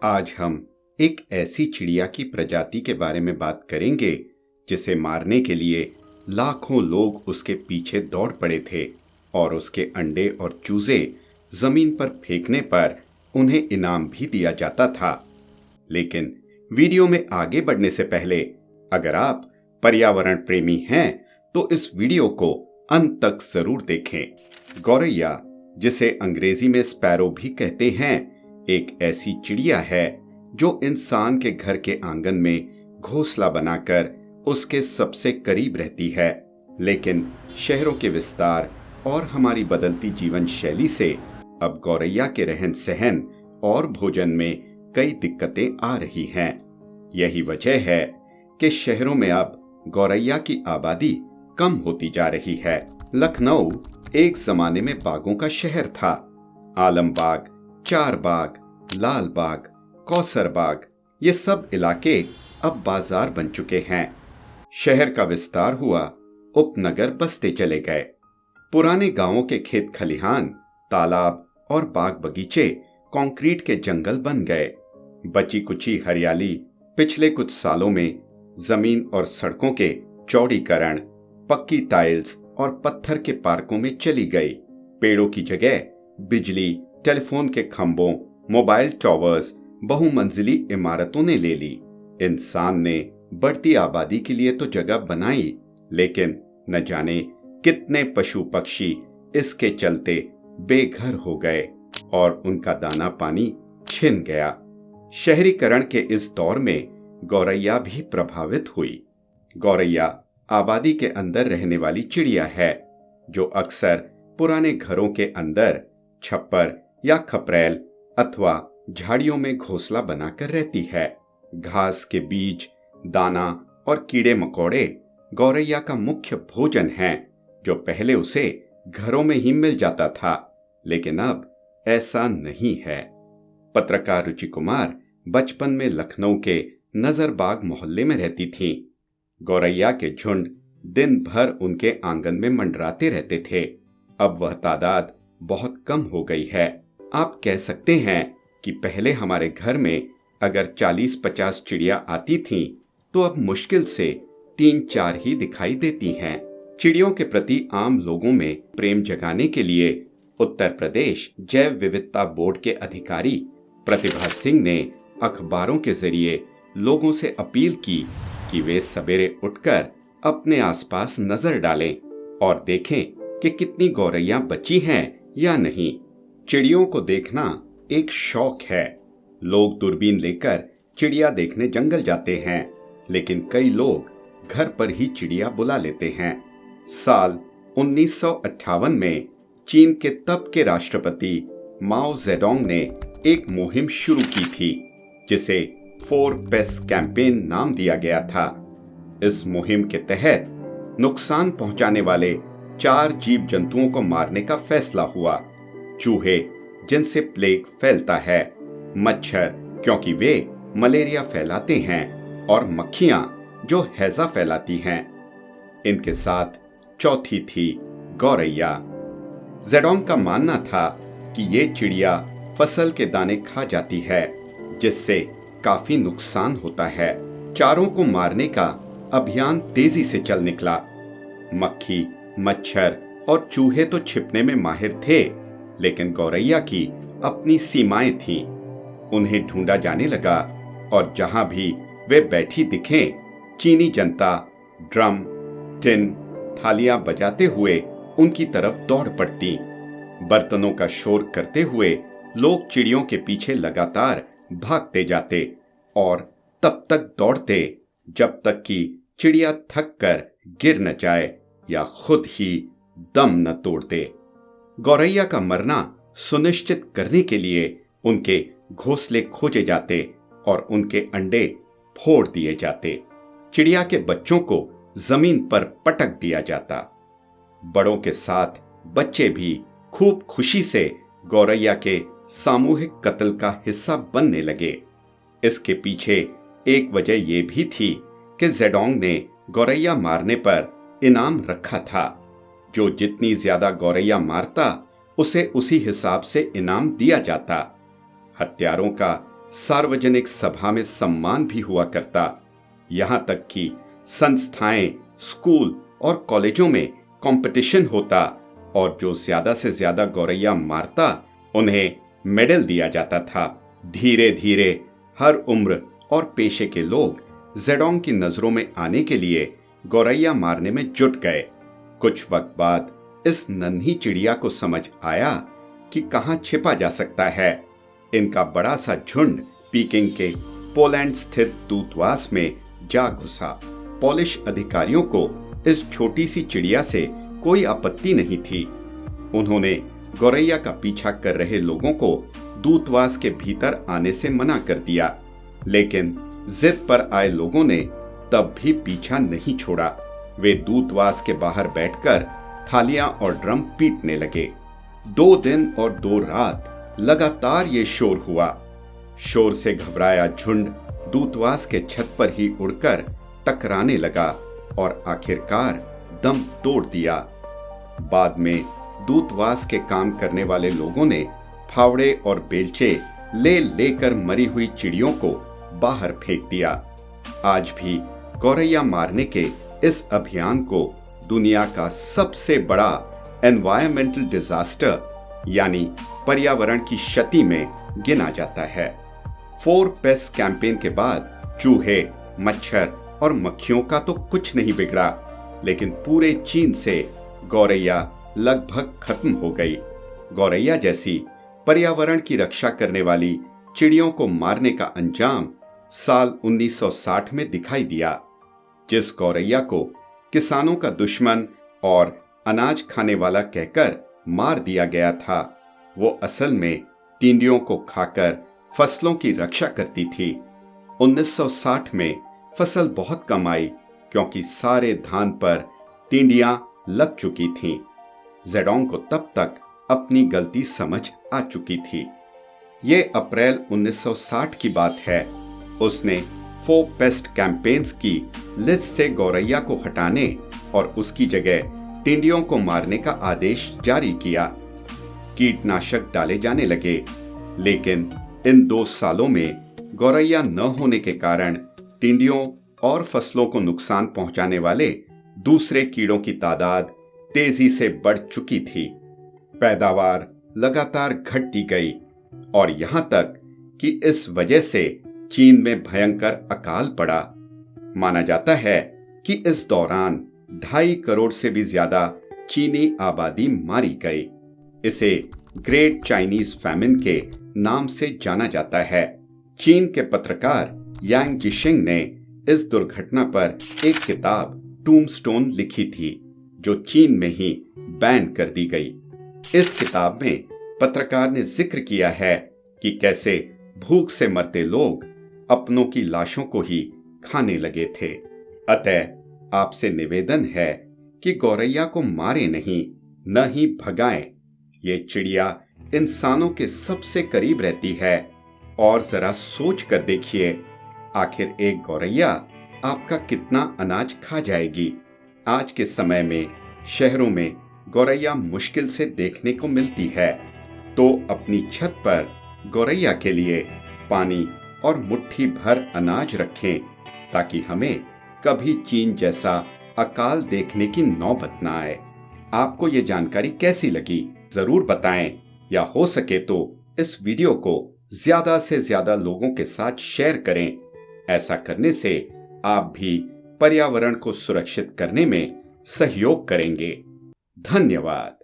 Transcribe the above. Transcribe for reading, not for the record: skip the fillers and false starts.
आज हम एक ऐसी चिड़िया की प्रजाति के बारे में बात करेंगे जिसे मारने के लिए लाखों लोग उसके पीछे दौड़ पड़े थे और उसके अंडे और चूजे जमीन पर फेंकने पर उन्हें इनाम भी दिया जाता था। लेकिन वीडियो में आगे बढ़ने से पहले अगर आप पर्यावरण प्रेमी हैं तो इस वीडियो को अंत तक जरूर देखें। गौरैया, जिसे अंग्रेजी में स्पैरो भी कहते हैं, एक ऐसी चिड़िया है जो इंसान के घर के आंगन में घोंसला बनाकर उसके सबसे करीब रहती है। लेकिन शहरों के विस्तार और हमारी बदलती जीवन शैली से अब गौरैया के रहन सहन और भोजन में कई दिक्कतें आ रही हैं। यही वजह है कि शहरों में अब गौरैया की आबादी कम होती जा रही है। लखनऊ एक जमाने में बागों का शहर था। आलमबाग, चारबाग, लालबाग, कौसरबाग, ये सब इलाके अब बाजार बन चुके हैं। शहर का विस्तार हुआ, उपनगर बसते चले गए। पुराने गांवों के खेत खलिहान, तालाब और बाग बगीचे कंक्रीट के जंगल बन गए। बची कुची हरियाली पिछले कुछ सालों में जमीन और सड़कों के चौड़ीकरण, पक्की टाइल्स और पत्थर के पार्कों में चली गई। पेड़ों की जगह बिजली, टेलीफोन के खंभों, मोबाइल टावर्स, बहुमंजिली इमारतों ने ले ली। इंसान ने बढ़ती आबादी के लिए तो जगह बनाई, लेकिन न जाने कितने पशु पक्षी इसके चलते बेघर हो गए और उनका दाना पानी छिन गया। शहरीकरण के इस दौर में गौरैया भी प्रभावित हुई। गौरैया आबादी के अंदर रहने वाली चिड़िया है जो अक्सर पुराने घरों के अंदर छप्पर या खपरेल अथवा झाड़ियों में घोंसला बनाकर रहती है। घास के बीज, दाना और कीड़े मकोड़े गौरैया का मुख्य भोजन हैं, जो पहले उसे घरों में ही मिल जाता था, लेकिन अब ऐसा नहीं है। पत्रकार रुचि कुमार बचपन में लखनऊ के नजरबाग मोहल्ले में रहती थीं। गौरैया के झुंड दिन भर उनके आंगन में मंडराते रहते थे। अब वह तादाद बहुत कम हो गई है। आप कह सकते हैं कि पहले हमारे घर में अगर 40-50 चिड़िया आती थीं, तो अब मुश्किल से 3-4 ही दिखाई देती हैं। चिड़ियों के प्रति आम लोगों में प्रेम जगाने के लिए उत्तर प्रदेश जैव विविधता बोर्ड के अधिकारी प्रतिभा सिंह ने अखबारों के जरिए लोगों से अपील की कि वे सवेरे उठकर अपने आसपास नजर डालें और देखें कि कितनी गौरैया बची हैं या नहीं। चिड़ियों को देखना एक शौक है। लोग दूरबीन लेकर चिड़िया देखने जंगल जाते हैं, लेकिन कई लोग घर पर ही चिड़िया बुला लेते हैं। साल 1958 में चीन के तब के राष्ट्रपति माओ जेडोंग ने एक मुहिम शुरू की थी जिसे 4 पेस्ट कैंपेन नाम दिया गया था। इस मुहिम के तहत नुकसान पहुंचाने वाले 4 जीव जंतुओं को मारने का फैसला हुआ। चूहे, जिनसे प्लेग फैलता है, मच्छर, क्योंकि वे मलेरिया फैलाते हैं, और मक्खियां, जो हैजा फैलाती हैं। इनके साथ चौथी थी गौरैया। जेडोंग का मानना था कि ये चिड़िया फसल के दाने खा जाती है, जिससे काफी नुकसान होता है। चारों को मारने का अभियान तेजी से चल निकला। मक्खी, मच्छर और चूहे तो छिपने में माहिर थे, लेकिन गौरैया की अपनी सीमाएं थीं। उन्हें ढूंढा जाने लगा और जहां भी वे बैठी दिखें, चीनी जनता ड्रम, टिन, थालियां बजाते हुए उनकी तरफ दौड़ पड़ती। बर्तनों का शोर करते हुए लोग चिड़ियों के पीछे लगातार भागते जाते और तब तक दौड़ते जब तक कि चिड़िया थक कर गिर न जाए या खुद ही दम न तोड़ दे। गौरैया का मरना सुनिश्चित करने के लिए उनके घोंसले खोजे जाते और उनके अंडे फोड़ दिए जाते। चिड़िया के बच्चों को जमीन पर पटक दिया जाता। बड़ों के साथ बच्चे भी खूब खुशी से गौरैया के सामूहिक कत्ल का हिस्सा बनने लगे। इसके पीछे एक वजह यह भी थी कि जेडोंग ने गौरैया मारने पर इनाम रखा था। जो जितनी ज्यादा गौरैया मारता, उसे उसी हिसाब से इनाम दिया जाता। हत्यारों का सार्वजनिक सभा में सम्मान भी हुआ करता। यहां तक कि संस्थाएं, स्कूल और कॉलेजों में कंपटीशन होता और जो ज्यादा से ज्यादा गौरैया मारता उन्हें मेडल दिया जाता था। धीरे धीरे हर उम्र और पेशे के लोग जेडोंग की नजरों में आने के लिए गौरैया मारने में जुट गए। कुछ वक्त बाद इस नन्ही चिड़िया को समझ आया कि कहां छिपा जा सकता है। इनका बड़ा सा झुंड पीकिंग के पोलैंड स्थित दूतावास में जा घुसा। पोलिश अधिकारियों को इस छोटी सी चिड़िया से कोई आपत्ति नहीं थी। उन्होंने गौरैया का पीछा कर रहे लोगों को दूतावास के भीतर आने से मना कर दिया, लेकिन जिद पर आए लोगों ने तब भी पीछा नहीं छोड़ा। वे दूतावास के बाहर बैठकर थालियां और ड्रम पीटने लगे। 2 दिन और 2 रात लगातार ये शोर हुआ। शोर से घबराया झुंड दूतावास के छत पर ही उड़कर टकराने लगा और आखिरकार दम तोड़ दिया। बाद में दूतावास के काम करने वाले लोगों ने फावड़े और बेलचे लेकर मरी हुई चिड़ियों को बाहर फेंक दिया। आज भी गौरैया मारने के इस अभियान को दुनिया का सबसे बड़ा एनवायरमेंटल डिजास्टर यानी पर्यावरण की क्षति में गिना जाता है। 4 पेस्ट कैंपेन के बाद चूहे, मच्छर और मक्खियों का तो कुछ नहीं बिगड़ा, लेकिन पूरे चीन से गौरैया लगभग खत्म हो गई। गौरैया जैसी पर्यावरण की रक्षा करने वाली चिड़ियों को मारने का अंजाम साल 1960 में दिखाई दिया। जिस गौरैया को किसानों का दुश्मन और अनाज खाने वाला कहकर मार दिया गया था, वो असल में टिंडियों को खाकर फसलों की रक्षा करती थी। 1960 में फसल बहुत कम आई क्योंकि सारे धान पर टिंडियां लग चुकी थीं। जेडोंग को तब तक अपनी गलती समझ आ चुकी थी। ये अप्रैल 1960 की बात है। उसने 4 पेस्ट कैंपेन्स की लिस्ट से गौरैया को हटाने और उसकी जगह टिंडियों को मारने का आदेश जारी किया। कीटनाशक डाले जाने लगे, लेकिन इन 2 सालों में गौरैया न होने के कारण टिंडियों और फसलों को नुकसान पहुंचाने वाले दूसरे कीड़ों की तादाद तेजी से बढ़ चुकी थी। पैदावार लगातार घटती गई और यहां तक कि इस वजह से चीन में भयंकर अकाल पड़ा। माना जाता है कि इस दौरान 2.5 करोड़ से भी ज्यादा चीनी आबादी मारी गई। इसे ग्रेट चाइनीज फैमिन के नाम से जाना जाता है। चीन के पत्रकार यांग जिशिंग ने इस दुर्घटना पर एक किताब टूम्बस्टोन लिखी थी, जो चीन में ही बैन कर दी गई। इस किताब में पत्रकार ने जिक्र किया है कि कैसे भूख से मरते लोग अपनों की लाशों को ही खाने लगे थे। अतः आपसे निवेदन है कि गौरैया को मारे नहीं, न ही भगाएं। ये चिड़िया इंसानों के सबसे करीब रहती है और जरा सोच कर देखिए, आखिर एक गौरैया आपका कितना अनाज खा जाएगी। आज के समय में शहरों में गौरैया मुश्किल से देखने को मिलती है, तो अपनी छत पर गौरैया के लिए पानी और मुट्ठी भर अनाज रखें, ताकि हमें कभी चीन जैसा अकाल देखने की नौबत न आए। आपको ये जानकारी कैसी लगी जरूर बताएं, या हो सके तो इस वीडियो को ज्यादा से ज्यादा लोगों के साथ शेयर करें। ऐसा करने से आप भी पर्यावरण को सुरक्षित करने में सहयोग करेंगे। धन्यवाद।